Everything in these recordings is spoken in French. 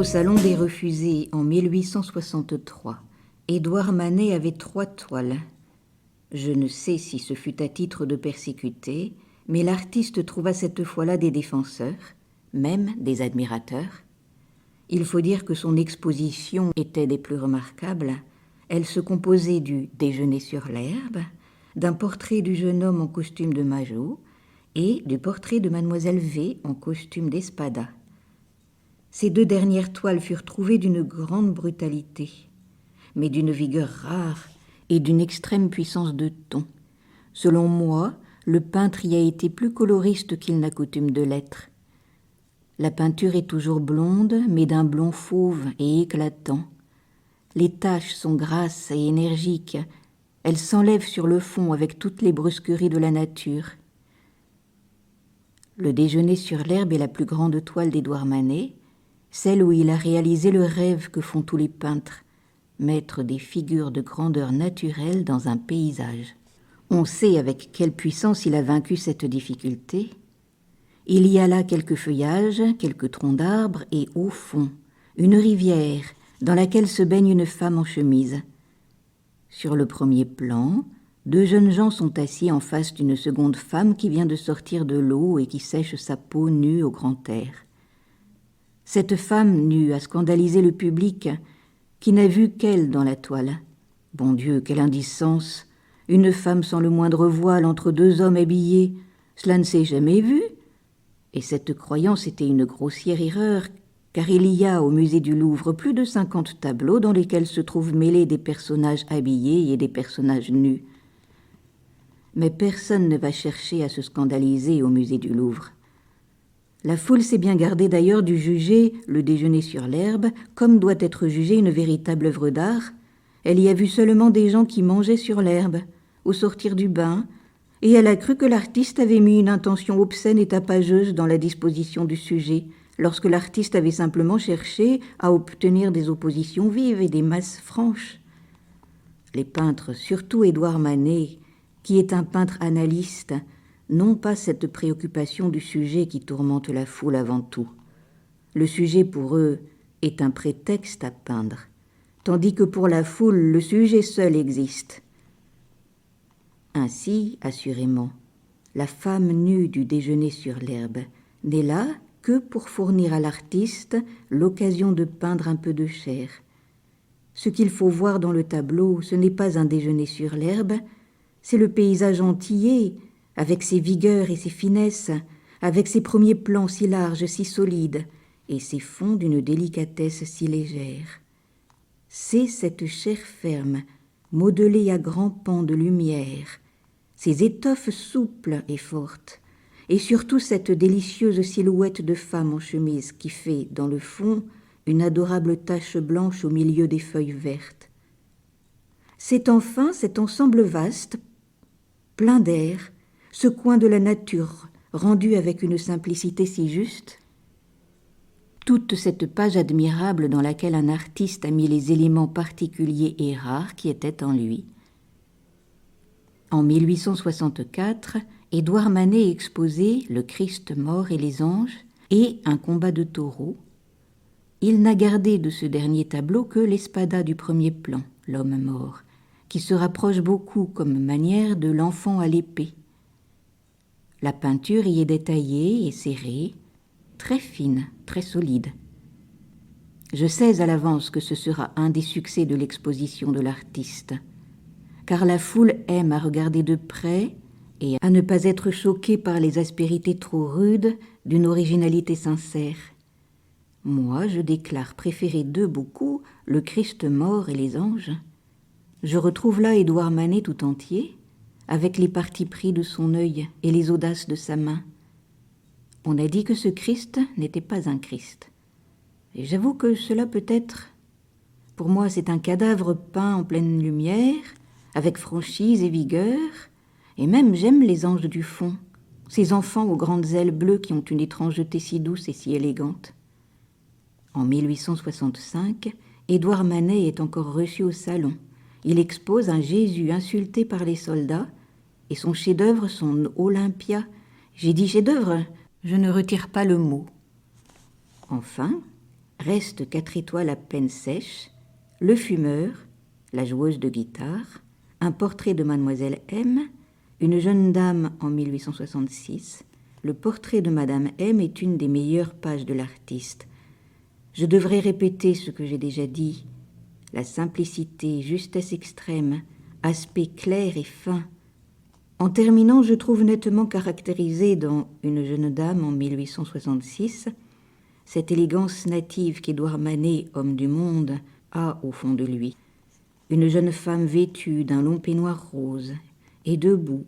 Au Salon des Refusés en 1863, Édouard Manet avait 3 toiles. Je ne sais si ce fut à titre de persécuté, mais l'artiste trouva cette fois-là des défenseurs, même des admirateurs. Il faut dire que son exposition était des plus remarquables. Elle se composait du Déjeuner sur l'herbe, d'un portrait du jeune homme en costume de Majot et du portrait de Mademoiselle V en costume d'Espada. Ces 2 dernières toiles furent trouvées d'une grande brutalité, mais d'une vigueur rare et d'une extrême puissance de ton. Selon moi, le peintre y a été plus coloriste qu'il n'a coutume de l'être. La peinture est toujours blonde, mais d'un blond fauve et éclatant. Les taches sont grasses et énergiques. Elles s'enlèvent sur le fond avec toutes les brusqueries de la nature. Le Déjeuner sur l'herbe est la plus grande toile d'Édouard Manet, celle où il a réalisé le rêve que font tous les peintres, mettre des figures de grandeur naturelle dans un paysage. On sait avec quelle puissance il a vaincu cette difficulté. Il y a là quelques feuillages, quelques troncs d'arbres et au fond, une rivière dans laquelle se baigne une femme en chemise. Sur le premier plan, 2 jeunes gens sont assis en face d'une seconde femme qui vient de sortir de l'eau et qui sèche sa peau nue au grand air. Cette femme nue a scandalisé le public qui n'a vu qu'elle dans la toile. Bon Dieu, quelle indécence! Une femme sans le moindre voile entre 2 hommes habillés, cela ne s'est jamais vu. Et cette croyance était une grossière erreur, car il y a au musée du Louvre plus de 50 tableaux dans lesquels se trouvent mêlés des personnages habillés et des personnages nus. Mais personne ne va chercher à se scandaliser au musée du Louvre. La foule s'est bien gardée d'ailleurs de juger le Déjeuner sur l'herbe comme doit être jugée une véritable œuvre d'art. Elle y a vu seulement des gens qui mangeaient sur l'herbe, au sortir du bain, et elle a cru que l'artiste avait mis une intention obscène et tapageuse dans la disposition du sujet, lorsque l'artiste avait simplement cherché à obtenir des oppositions vives et des masses franches. Les peintres, surtout Édouard Manet, qui est un peintre analyste, n'ont pas cette préoccupation du sujet qui tourmente la foule avant tout. Le sujet pour eux est un prétexte à peindre, tandis que pour la foule, le sujet seul existe. Ainsi, assurément, la femme nue du Déjeuner sur l'herbe n'est là que pour fournir à l'artiste l'occasion de peindre un peu de chair. Ce qu'il faut voir dans le tableau, ce n'est pas un déjeuner sur l'herbe, c'est le paysage entier, avec ses vigueurs et ses finesses, avec ses premiers plans si larges, si solides, et ses fonds d'une délicatesse si légère. C'est cette chair ferme, modelée à grands pans de lumière, ces étoffes souples et fortes, et surtout cette délicieuse silhouette de femme en chemise qui fait, dans le fond, une adorable tache blanche au milieu des feuilles vertes. C'est enfin cet ensemble vaste, plein d'air, ce coin de la nature, rendu avec une simplicité si juste, toute cette page admirable dans laquelle un artiste a mis les éléments particuliers et rares qui étaient en lui. En 1864, Édouard Manet exposait Le Christ mort et les anges et Un combat de taureaux. Il n'a gardé de ce dernier tableau que l'Espada du premier plan, l'homme mort, qui se rapproche beaucoup comme manière de l'enfant à l'épée. La peinture y est détaillée et serrée, très fine, très solide. Je sais à l'avance que ce sera un des succès de l'exposition de l'artiste, car la foule aime à regarder de près et à ne pas être choquée par les aspérités trop rudes d'une originalité sincère. Moi, je déclare préférer d'eux beaucoup Le Christ mort et les anges. Je retrouve là Édouard Manet tout entier, avec les partis pris de son œil et les audaces de sa main. On a dit que ce Christ n'était pas un Christ. Et j'avoue que cela peut être. Pour moi, c'est un cadavre peint en pleine lumière, avec franchise et vigueur, et même j'aime les anges du fond, ces enfants aux grandes ailes bleues qui ont une étrangeté si douce et si élégante. En 1865, Édouard Manet est encore reçu au salon. Il expose un Jésus insulté par les soldats, et son chef-d'œuvre, son Olympia. J'ai dit chef-d'œuvre, je ne retire pas le mot. Enfin, Reste 4 étoiles à peine sèches, Le fumeur, La joueuse de guitare, Un portrait de Mademoiselle M, Une jeune dame en 1866. Le portrait de Madame M est une des meilleures pages de l'artiste. Je devrais répéter ce que j'ai déjà dit. La simplicité, justesse extrême, aspect clair et fin. En terminant, je trouve nettement caractérisée dans Une jeune dame en 1866 cette élégance native qu'Édouard Manet, homme du monde, a au fond de lui. Une jeune femme vêtue d'un long peignoir rose et debout,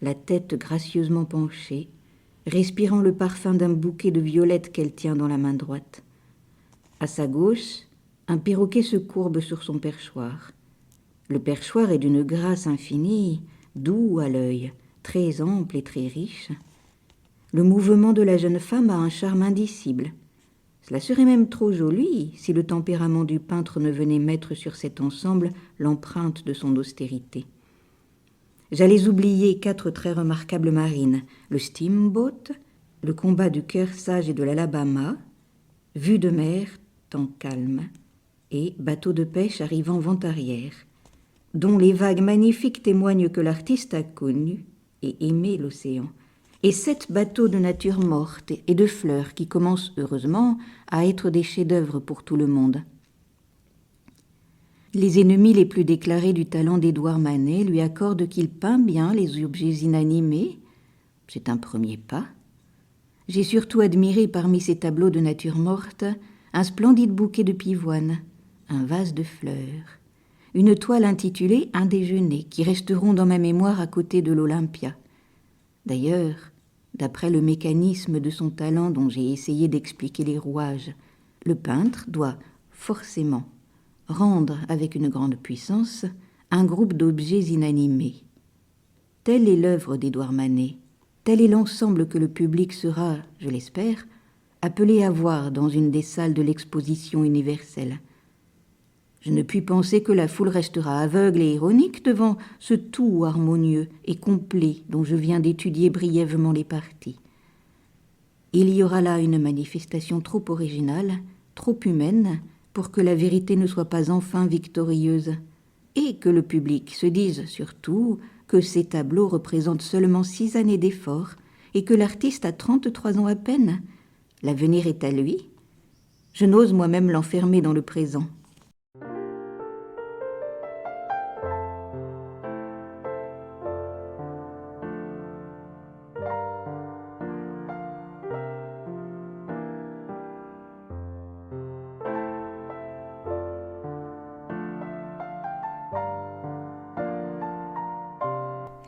la tête gracieusement penchée, respirant le parfum d'un bouquet de violettes qu'elle tient dans la main droite. À sa gauche, un perroquet se courbe sur son perchoir. Le perchoir est d'une grâce infinie, doux à l'œil, très ample et très riche. Le mouvement de la jeune femme a un charme indicible. Cela serait même trop joli si le tempérament du peintre ne venait mettre sur cet ensemble l'empreinte de son austérité. J'allais oublier 4 traits remarquables marines, le steamboat, le combat du Kearsarge et de l'Alabama, vue de mer, temps calme, et bateau de pêche arrivant vent arrière, dont les vagues magnifiques témoignent que l'artiste a connu et aimé l'océan, et 7 bateaux de nature morte et de fleurs qui commencent, heureusement, à être des chefs-d'œuvre pour tout le monde. Les ennemis les plus déclarés du talent d'Édouard Manet lui accordent qu'il peint bien les objets inanimés. C'est un premier pas. J'ai surtout admiré parmi ces tableaux de nature morte un splendide bouquet de pivoine, un vase de fleurs, une toile intitulée « Un déjeuner » qui resteront dans ma mémoire à côté de l'Olympia. D'ailleurs, d'après le mécanisme de son talent dont j'ai essayé d'expliquer les rouages, le peintre doit forcément rendre avec une grande puissance un groupe d'objets inanimés. Telle est l'œuvre d'Édouard Manet, tel est l'ensemble que le public sera, je l'espère, appelé à voir dans une des salles de l'exposition universelle. Je ne puis penser que la foule restera aveugle et ironique devant ce tout harmonieux et complet dont je viens d'étudier brièvement les parties. Il y aura là une manifestation trop originale, trop humaine, pour que la vérité ne soit pas enfin victorieuse, et que le public se dise surtout que ces tableaux représentent seulement 6 années d'effort et que l'artiste a 33 ans à peine. L'avenir est à lui. Je n'ose moi-même l'enfermer dans le présent.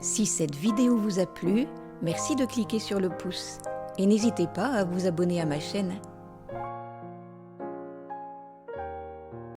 Si cette vidéo vous a plu, merci de cliquer sur le pouce et n'hésitez pas à vous abonner à ma chaîne.